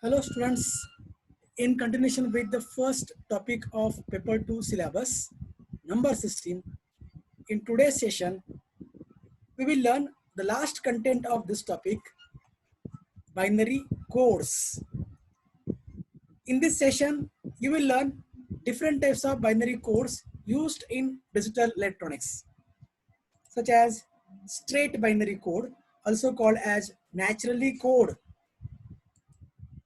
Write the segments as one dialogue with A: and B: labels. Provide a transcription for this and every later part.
A: Hello students, in continuation with the first topic of paper 2 syllabus, number system, in today's session, we will learn the last content of this topic, binary codes. In this session, you will learn different types of binary codes used in digital electronics, such as straight binary code, also called as naturally code.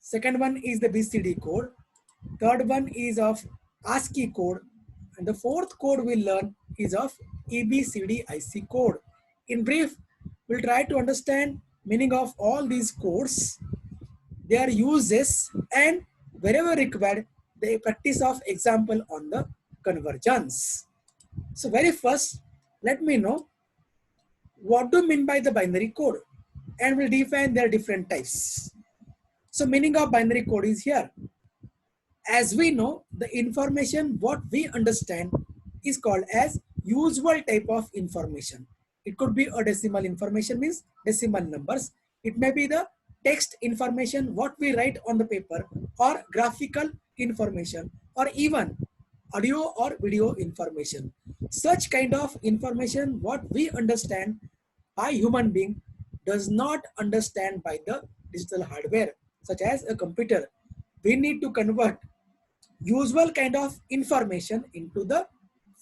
A: Second one is the BCD code. Third one is of ASCII code. And the fourth code we'll learn is of EBCDIC code. In brief, we'll try to understand meaning of all these codes, their uses, and wherever required, the practice of example on the convergence. So very first, let me know what do you mean by the binary code, and we'll define their different types. So meaning of binary code is here. As we know, the information what we understand is called as usual type of information. It could be a decimal information, means decimal numbers. It may be the text information what we write on the paper, or graphical information, or even audio or video information. Such kind of information what we understand by human being does not understand by the digital hardware, such as a computer. We need to convert usual kind of information into the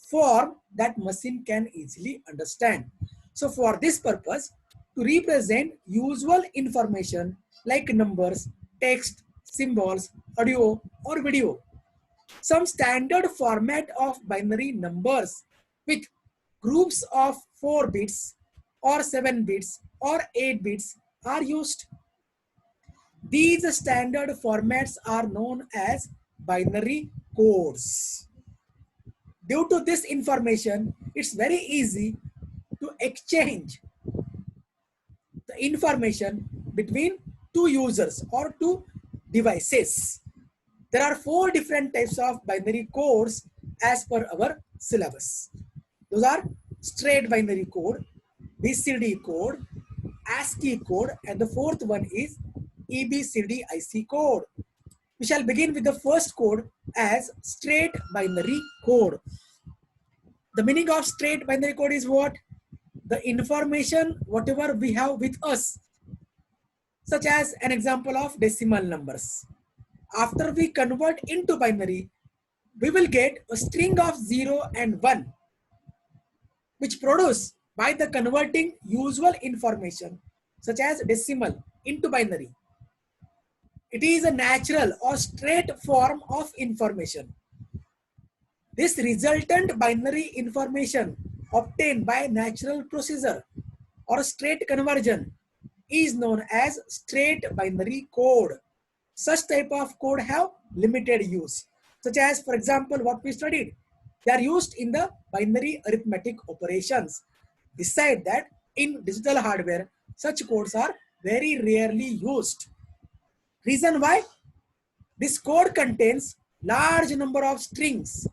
A: form that machine can easily understand. So for this purpose, to represent usual information like numbers, text, symbols, audio or video, some standard format of binary numbers with groups of 4 bits or 7 bits or 8 bits are used. These standard formats are known as binary codes. Due to this information, it's very easy to exchange the information between two users or two devices. There are 4 different types of binary codes as per our syllabus. Those are straight binary code, BCD code, ASCII code, and the fourth one is EBCDIC code. We shall begin with the first code as straight binary code. The meaning of straight binary code is what? The information whatever we have with us, such as an example of decimal numbers. After we convert into binary, we will get a string of 0 and 1, which produce by the converting usual information such as decimal into binary. It is a natural or straight form of information. This resultant binary information obtained by natural procedure or straight conversion is known as straight binary code. Such type of code have limited use, such as for example what we studied. They are used in the binary arithmetic operations. Besides that, in digital hardware, such codes are very rarely used. Reason why? This code contains large number of strings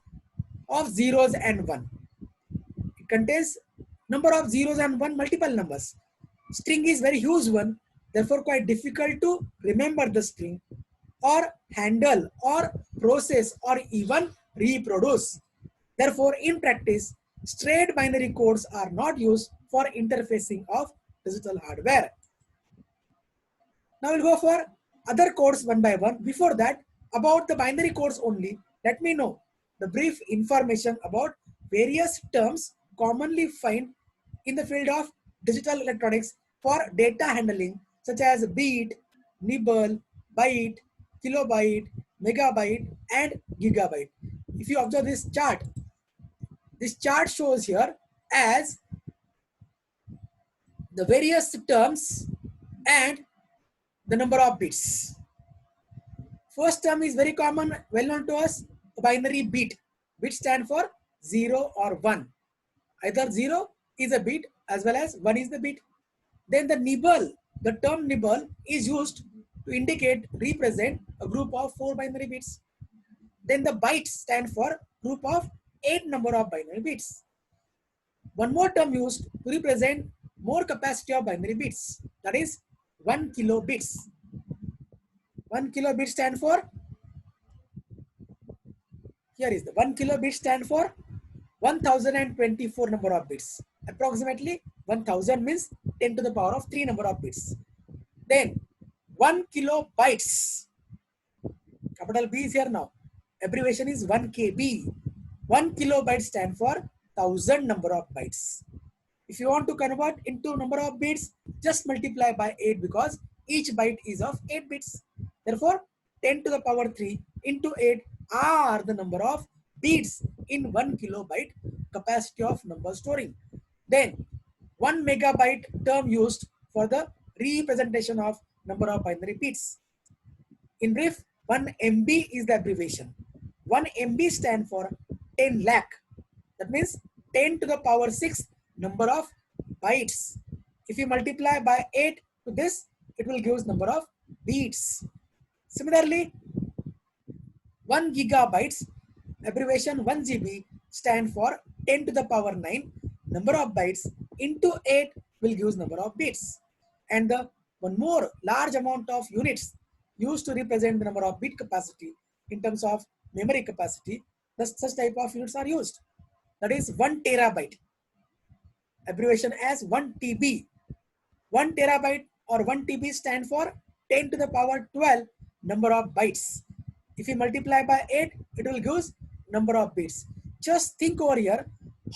A: of zeros and 1. It contains number of zeros and 1 multiple numbers. String is very huge one, therefore quite difficult to remember the string or handle or process or even reproduce. Therefore, in practice, straight binary codes are not used for interfacing of digital hardware. Now we'll go for other codes one by one. Before that, about the binary codes only, let me know the brief information about various terms commonly found in the field of digital electronics for data handling, such as bit, nibble, byte, kilobyte, megabyte, and gigabyte. If you observe this chart shows here as the various terms and the number of bits. First term is very common, well known to us, binary bit. Bit stand for 0 or 1. Either 0 is a bit as well as 1 is the bit. Then the nibble, the term nibble is used to indicate, represent a group of 4 binary bits. Then the bytes stand for group of 8 number of binary bits. One more term used to represent more capacity of binary bits, that is 1 kilobits. 1 kilobit stand for, here is the 1 kilobit stand for 1024 number of bits. Approximately 1000 means 10 to the power of 3 number of bits. Then 1 kilobytes, capital B is here now. Abbreviation is 1 KB. 1 kilobyte stand for 1000 number of bytes. If you want to convert into number of bits, just multiply by 8 because each byte is of 8 bits. Therefore, 10 to the power 3 into 8 are the number of bits in 1 kilobyte capacity of number storing. Then 1 megabyte term used for the representation of number of binary bits. In brief, 1 MB is the abbreviation. 1 MB stand for 10 lakh. That means 10 to the power 6 number of bytes. If you multiply by 8 to this, it will give us number of bits. Similarly, 1 gigabytes, abbreviation 1 GB, stand for 10 to the power 9 number of bytes into 8 will give us number of bits. And the one more large amount of units used to represent the number of bit capacity in terms of memory capacity, such type of units are used. That is 1 terabyte, abbreviation as 1 TB. 1 terabyte or 1 TB stand for 10 to the power 12 number of bytes. If you multiply by 8, it will give us number of bits. Just think over here,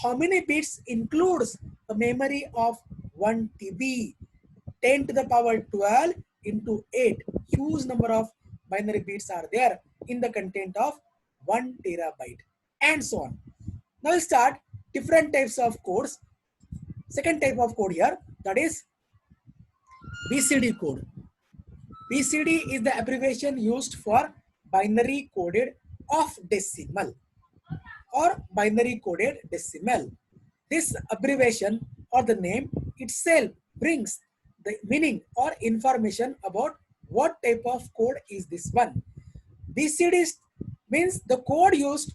A: how many bits includes the memory of 1 TB? 10 to the power 12 into 8. Huge number of binary bits are there in the content of 1 terabyte and so on. Now we'll start different types of codes. Second type of code here, that is BCD code. BCD is the abbreviation used for binary coded off decimal or binary coded decimal. This abbreviation or the name itself brings the meaning or information about what type of code is this one. BCD means the code used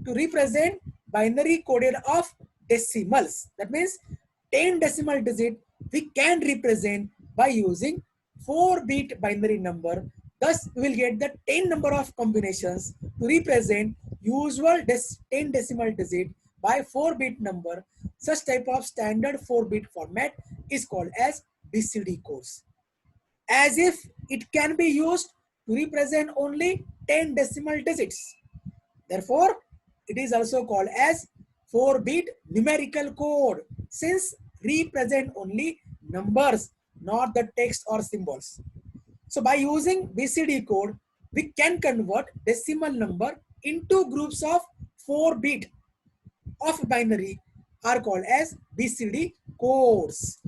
A: to represent binary coded of decimals. That means 10 decimal digit we can represent by using 4-bit binary number. Thus, we will get the 10 number of combinations to represent usual 10 decimal digit by 4-bit number. Such type of standard 4-bit format is called as BCD codes. As if it can be used to represent only 10 decimal digits. Therefore, it is also called as 4-bit numerical code since represent only numbers, not the text or symbols. So by using BCD code, we can convert decimal number into groups of 4-bit of binary are called as BCD codes.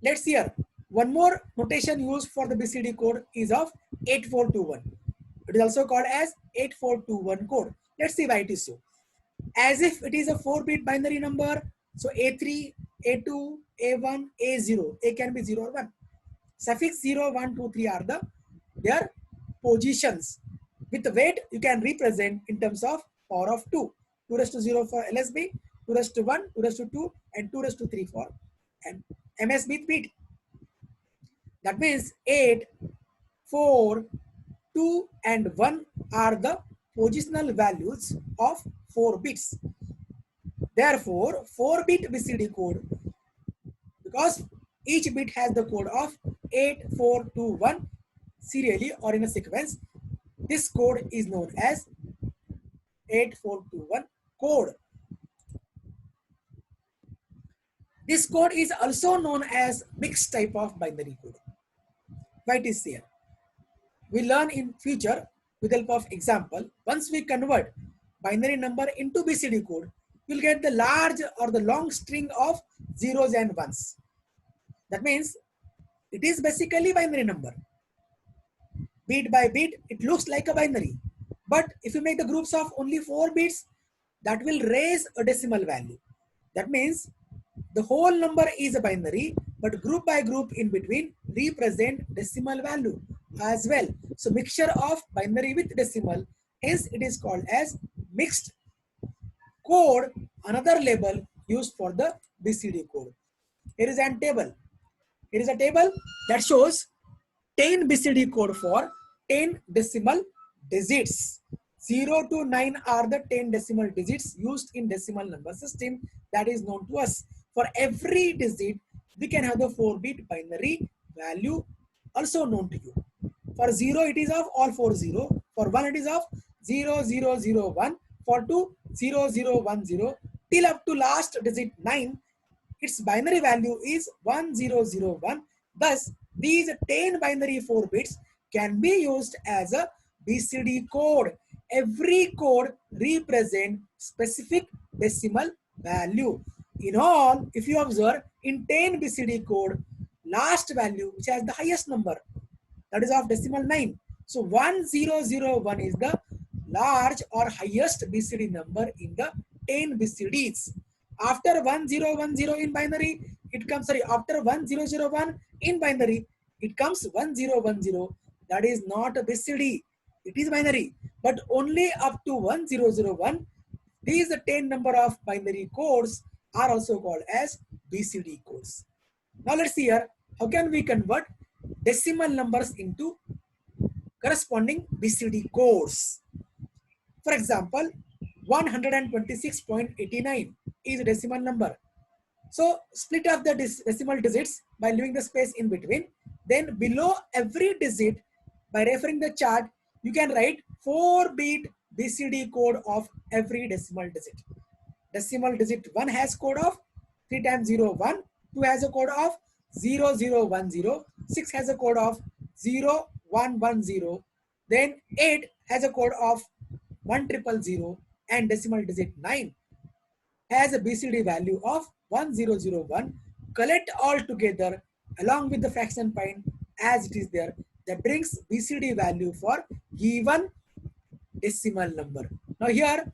A: Let's hear one more notation used for the BCD code is of 8421. It is also called as 8421 code. Let's see why it is so. As if it is a 4-bit binary number, so A3, A2, A1, A0, A can be 0 or 1. Suffix 0, 1, 2, 3 are their positions. With the weight, you can represent in terms of power of 2. 2 raised to 0 for LSB, 2 raised to 1, 2 raised to 2, and 2 raised to 3 for MSB bit. That means 8, 4, 2, and 1 are the positional values of 4 bits. Therefore, 4-bit BCD code, because each bit has the code of 8421 serially or in a sequence, this code is known as 8421 code. This code is also known as mixed type of binary code. Why it is here? We learn in future with help of example. Once we convert binary number into BCD code, you'll get the large or the long string of zeros and ones. That means it is basically binary number. Bit by bit, it looks like a binary. But if you make the groups of only 4 bits, that will raise a decimal value. That means the whole number is a binary, but group by group in between represent decimal value as well. So mixture of binary with decimal, hence it is called as mixed code, another label used for the BCD code. Here is a table that shows 10 BCD code for 10 decimal digits. 0 to 9 are the 10 decimal digits used in decimal number system that is known to us. For every digit, we can have the 4-bit binary value also known to you. For 0, it is of all 4 0. For 1, it is of 0 0 0 1. For 2, 0 0 1 0. Till up to last digit 9, its binary value is 1001. Thus, these 10 binary 4 bits can be used as a BCD code. Every code represents specific decimal value. In all, if you observe, in 10 BCD code, last value which has the highest number, that is of decimal 9. So 1001 is the large or highest BCD number in the 10 BCDs. After 1010 in binary, it comes, sorry, after 1001 in binary, it comes 1010. That is not a BCD, it is binary. But only up to 1001, these 10 number of binary codes are also called as BCD codes. Now let's see here, how can we convert decimal numbers into corresponding BCD codes. For example, 126.89 is a decimal number. So split up the decimal digits by leaving the space in between. Then below every digit, by referring the chart, you can write 4-bit BCD code of every decimal digit. Decimal digit 1 has code of 3 times 0 1, 2 has a code of 0 0 1 0, 6 has a code of 0 1 1 0, then 8 has a code of 1 triple 0, and decimal digit 9 has a BCD value of 1001. Collect all together along with the fraction point as it is there. That brings BCD value for given decimal number. Now here,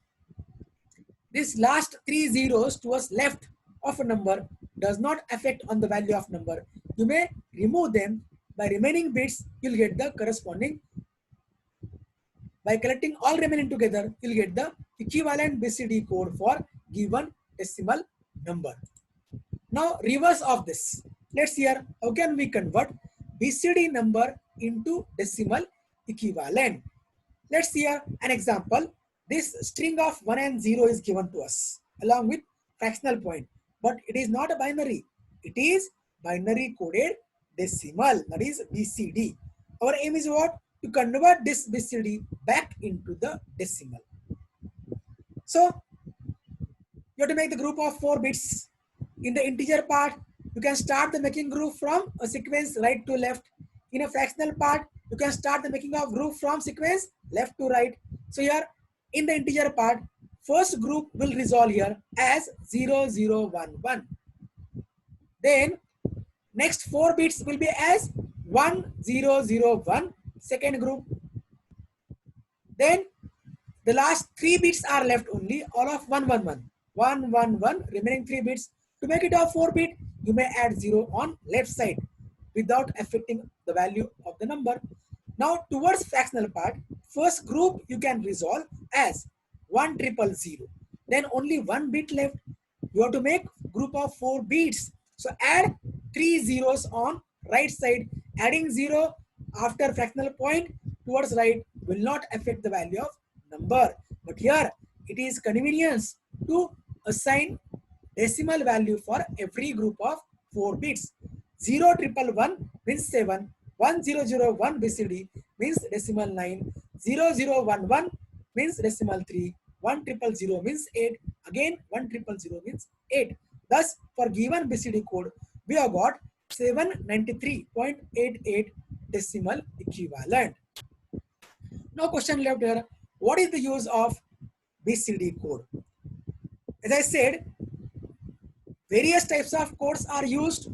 A: this last 3 zeros towards left of a number does not affect on the value of number. You may remove them. By remaining bits, you'll get the corresponding. By collecting all remaining together, you'll get the equivalent BCD code for given decimal number. Now reverse of this. Let's see here, how can we convert BCD number into decimal equivalent? Let's see here an example. This string of 1 and 0 is given to us along with fractional point, but it is not a binary. It is binary coded decimal, that is BCD. Our aim is what? To convert this BCD back into the decimal. So you have to make the group of 4 bits. In the integer part, you can start the making group from a sequence right to left. In a fractional part, you can start the making of group from sequence left to right. So here in the integer part, first group will resolve here as 0 0 1 1. Then next 4 bits will be as 1 0 0 1, second group. Then the last 3 bits are left only, all of 1 1 1. 1 1 1, remaining 3 bits. To make it a 4-bit, you may add 0 on left side without affecting the value of the number. Now towards fractional part, first group you can resolve as 1 triple 0. Then only 1 bit left. You have to make group of 4 bits. So add 3 zeros on right side. Adding 0 after fractional point towards right will not affect the value of number. But here it is convenience to assign decimal value for every group of 4 bits. 0 triple 1 means 7. 1001 BCD means decimal 9. 0011 means decimal 3. 1 triple 0 means 8. Again 1 triple 0 means 8. Thus for given BCD code, we have got 793.88 decimal equivalent. Now question left here, what is the use of BCD code? As I said, various types of codes are used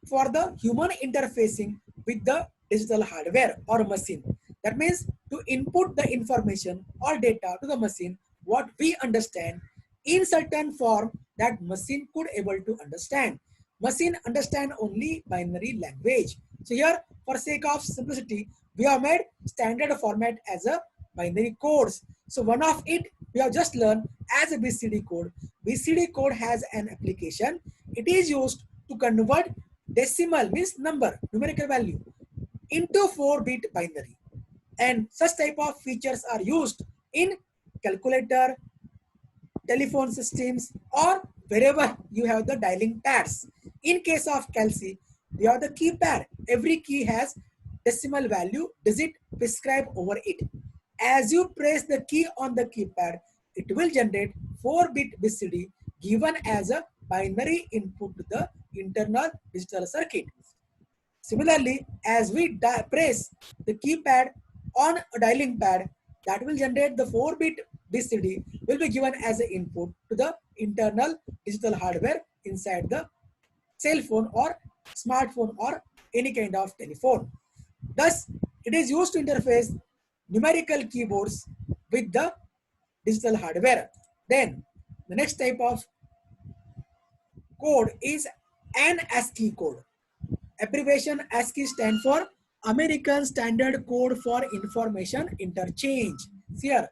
A: for the human interfacing with the digital hardware or machine. That means to input the information or data to the machine what we understand in certain form that machine could able to understand. Machine understand only binary language. So here for sake of simplicity, we have made standard format as a binary codes. So one of it we have just learned as a BCD code. BCD code has an application. It is used to convert decimal means number, numerical value into 4-bit binary. And such type of features are used in calculator, telephone systems, or wherever you have the dialing pads. In case of Calci, we have the keypad. Every key has decimal value digit prescribed over it. As you press the key on the keypad, it will generate 4-bit BCD given as a binary input to the internal digital circuit. Similarly, as we press the keypad on a dialing pad, that will generate the 4-bit BCD will be given as an input to the internal digital hardware inside the cell phone or smartphone or any kind of telephone. Thus, it is used to interface numerical keyboards with the digital hardware. Then, the next type of code is an ASCII code. Abbreviation ASCII stand for American Standard Code for Information Interchange. Here,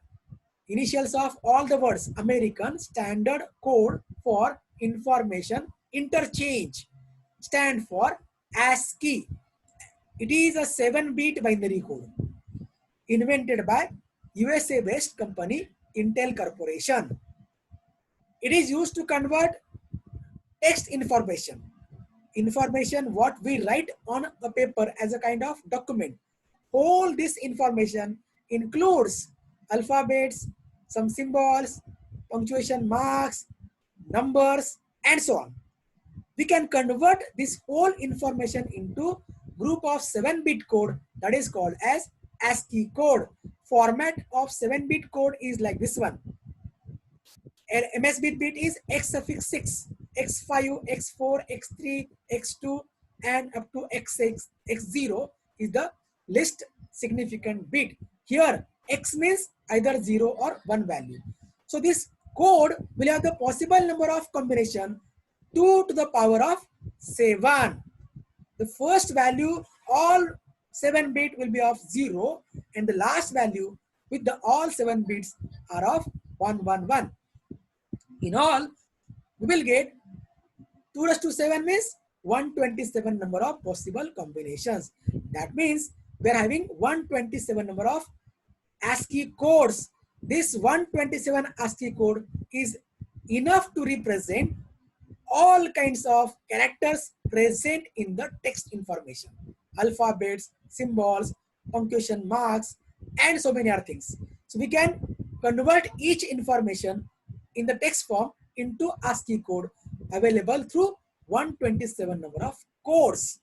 A: initials of all the words American Standard Code for Information Interchange stand for ASCII. It is a 7-bit binary code invented by USA-based company Intel Corporation. It is used to convert text information what we write on a paper as a kind of document. All this information includes alphabets, some symbols, punctuation marks, numbers, and so on. We can convert this whole information into group of 7-bit code that is called as ASCII code. Format of 7-bit code is like this one. And MS bit is X suffix 6, X5, X4, X3, X2, and up to X6, X0 is the least significant bit. Here, X means either 0 or 1 value. So this code will have the possible number of combination 2 to the power of 7. The first value, all 7 bit will be of 0, and the last value with the all 7 bits are of 111. In all, we will get 2 raised to 7 means 127 number of possible combinations. That means we are having 127 number of ASCII codes. This 127 ASCII code is enough to represent all kinds of characters present in the text information. Alphabets, symbols, punctuation marks, and so many other things. So we can convert each information in the text form into ASCII code available through 127 number of codes.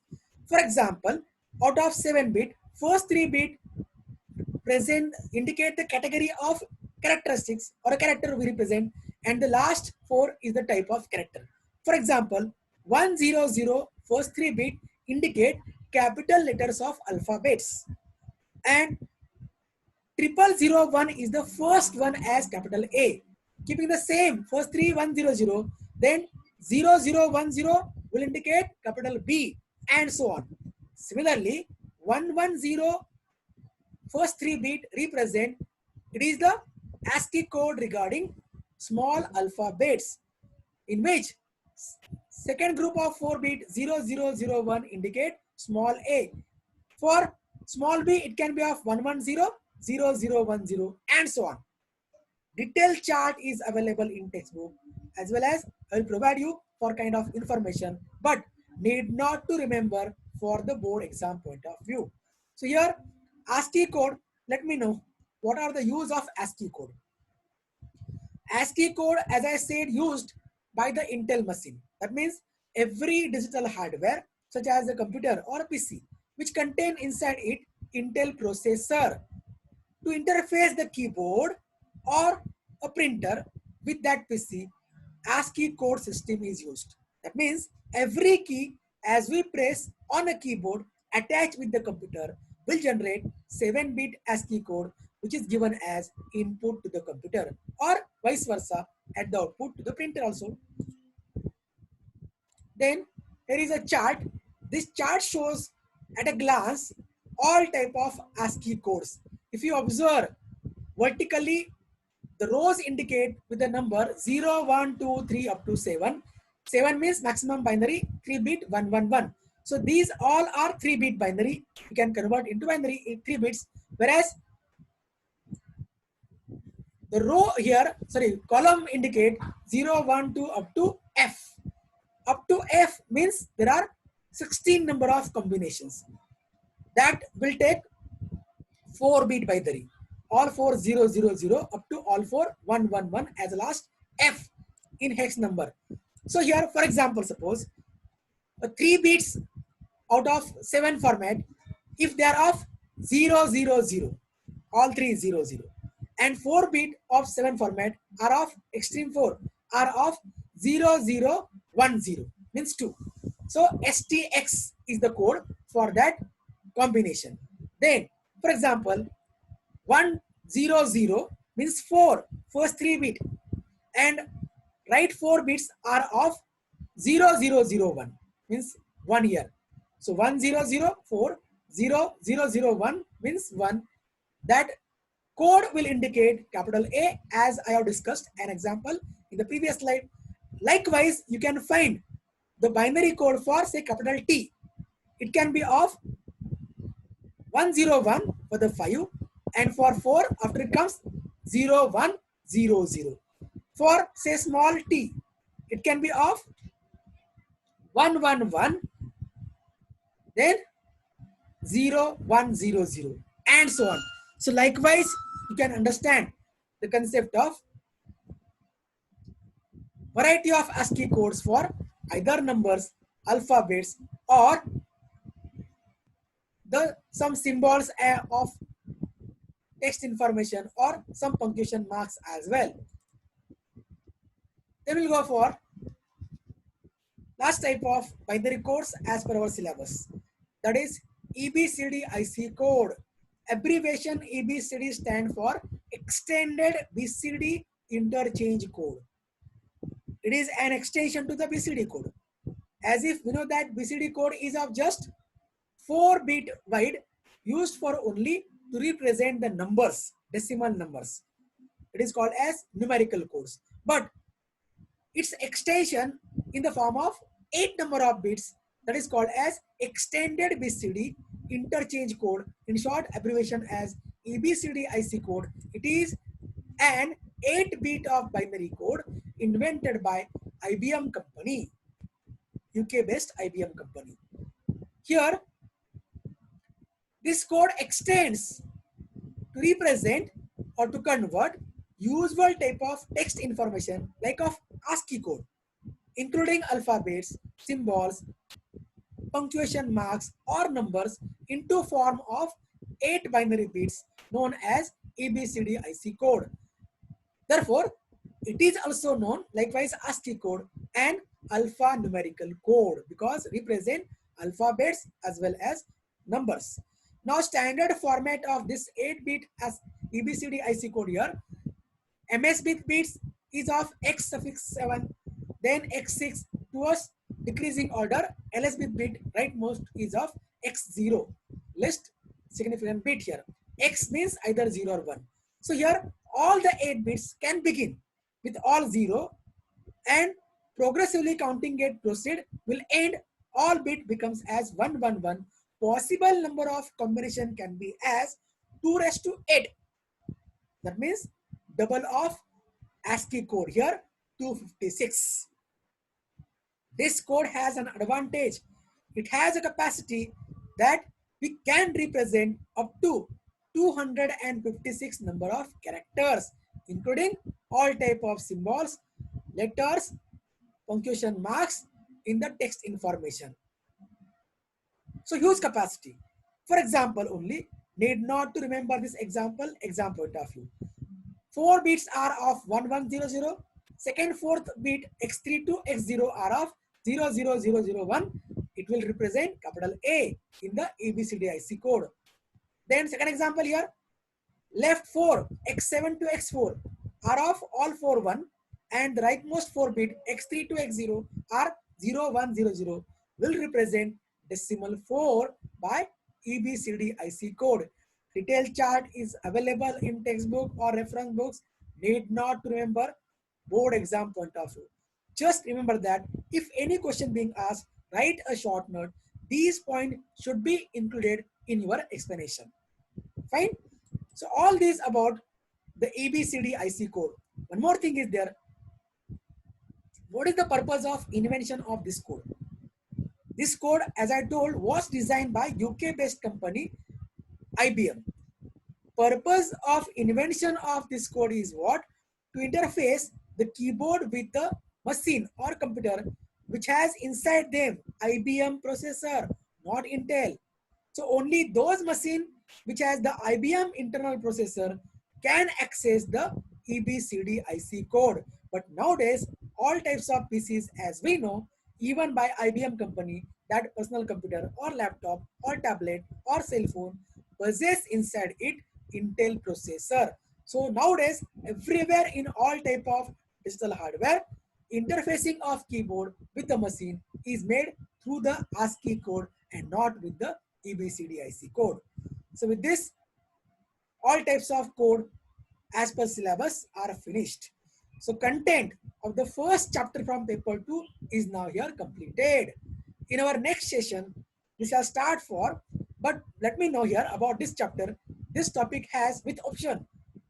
A: For example, out of 7-bit, first 3-bit present indicate the category of characteristics or a character we represent, and the last 4 is the type of character. For example, 100 first 3-bit indicate capital letters of alphabets, and 0001 is the first one as capital A. Keeping the same first 3100, then 0010 will indicate capital B, and so on. Similarly, 110 first 3-bit represent, it is the ASCII code regarding small alphabets, in which second group of 4-bit 0001 indicate small a. For small b, it can be of 110, 0010, and so on. Detailed chart is available in textbook, as well as I will provide you for kind of information, but need not to remember for the board exam point of view. So here, ASCII code, let me know what are the use of ASCII code. ASCII code, as I said, used by the Intel machine. That means every digital hardware, such as a computer or a PC, which contain inside it Intel processor, to interface the keyboard or a printer with that PC, ASCII code system is used. That means every key as we press on a keyboard attached with the computer will generate 7-bit ASCII code, which is given as input to the computer, or vice versa at the output to the printer also. Then here is a chart. This chart shows at a glance all type of ASCII codes. If you observe vertically, the rows indicate with the number 0, 1, 2, 3 up to 7. 7 means maximum binary, 3-bit 111. So these all are 3-bit binary. You can convert into binary in 3 bits, whereas the row here, sorry, column indicate 0, 1, 2 up to F. Up to F means there are 16 number of combinations. That will take 4-bit binary. All 4 0 0 0 up to all 4 1 1 1 as a last F in hex number. So here, for example, suppose 3 bits out of 7 format, if they are of 0 0 0, all 3 0 0, and 4 bit of 7 format are of extreme 4, are of 0 0 1 0, means 2. So STX is the code for that combination. Then, for example, 1 0 0 means 4, first 3 bit, and right 4 bits are of 0 0 0 1, means 1 here. So 1 0 0 4 0 0 0 1 means 1. That code will indicate capital A, as I have discussed an example in the previous slide. Likewise, you can find the binary code for, say, capital T. It can be of 101 for the 5, and for 4 after it comes 0100. For, say, small t, it can be of 111, then 0100, and so on. So likewise, you can understand the concept of variety of ASCII codes for either numbers, alphabets, or the some symbols of text information, or some punctuation marks as well. Then we'll go for last type of binary codes as per our syllabus. That is EBCDIC code. Abbreviation EBCD stand for Extended BCD Interchange Code. It is an extension to the BCD code. As if we know that BCD code is of just 4-bit wide, used for only to represent the numbers, decimal numbers. It is called as numerical codes. But its extension in the form of 8 number of bits, that is called as Extended BCD Interchange Code, in short abbreviation as EBCDIC code. It is an 8-bit of binary code invented by IBM company, UK based IBM company. Here, this code extends to represent or to convert usual type of text information like of ASCII code, including alphabets, symbols, punctuation marks, or numbers into form of 8 binary bits known as EBCDIC code. Therefore, it is also known likewise ASCII code and alphanumerical code because represent alphabets as well as numbers. Now, standard format of this 8-bit as EBCDIC code here, MS bits is of X suffix 7, then X6 towards decreasing order. LS bit rightmost is of X0, least significant bit here. X means either 0 or 1. So here all the 8 bits can begin with all 0, and progressively counting gate proceed will end all bit becomes as 111. Possible number of combination can be as 2 raised to 8. That means double of ASCII code here, 256. This code has an advantage. It has a capacity that we can represent up to 256 number of characters, including all type of symbols, letters, punctuation marks in the text information. So huge capacity. For example, only need not to remember this example point of view. 4 bits are of 1100. Second, fourth bit x3 to x0 are of 00001. It will represent capital A in the EBCDIC code. Then second example here, left 4 x7 to x4 are of all 4 1, and the rightmost 4 bit x3 to x0 are 0100 will represent decimal 4 by EBCDIC code. Detailed chart is available in textbook or reference books. Need not to remember board exam point of view. Just remember that if any question being asked, write a short note. these points should be included in your explanation. Fine. So all this about the ABCD IC code. One more thing is there. What is the purpose of invention of this code? This code, as I told, was designed by UK-based company IBM. Purpose of invention of this code is what? To interface the keyboard with the machine or computer which has inside them IBM processor, not Intel. So only those machine which has the IBM internal processor can access the EBCD IC code. But nowadays, all types of PCs, as we know, even by IBM company, that personal computer or laptop or tablet or cell phone possess inside it Intel processor. So nowadays, everywhere in all type of digital hardware, interfacing of keyboard with the machine is made through the ASCII code and not with the EBCDIC code. So with this, all types of code as per syllabus are finished. So content of the first chapter from paper 2 is now here completed. In our next session, we shall start for, but let me know here about this chapter. This topic has with option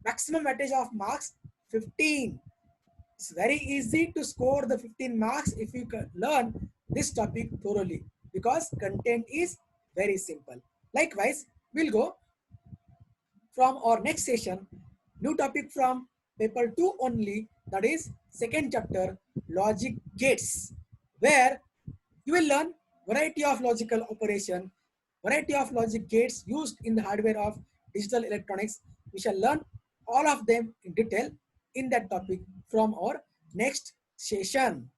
A: maximum weightage of marks 15. It's very easy to score the 15 marks if you can learn this topic thoroughly because content is very simple. Likewise, we'll go from our next session, new topic from paper 2 only, that is second chapter, logic gates, where you will learn variety of logical operation, variety of logic gates used in the hardware of digital electronics. We shall learn all of them in detail in that topic from our next session.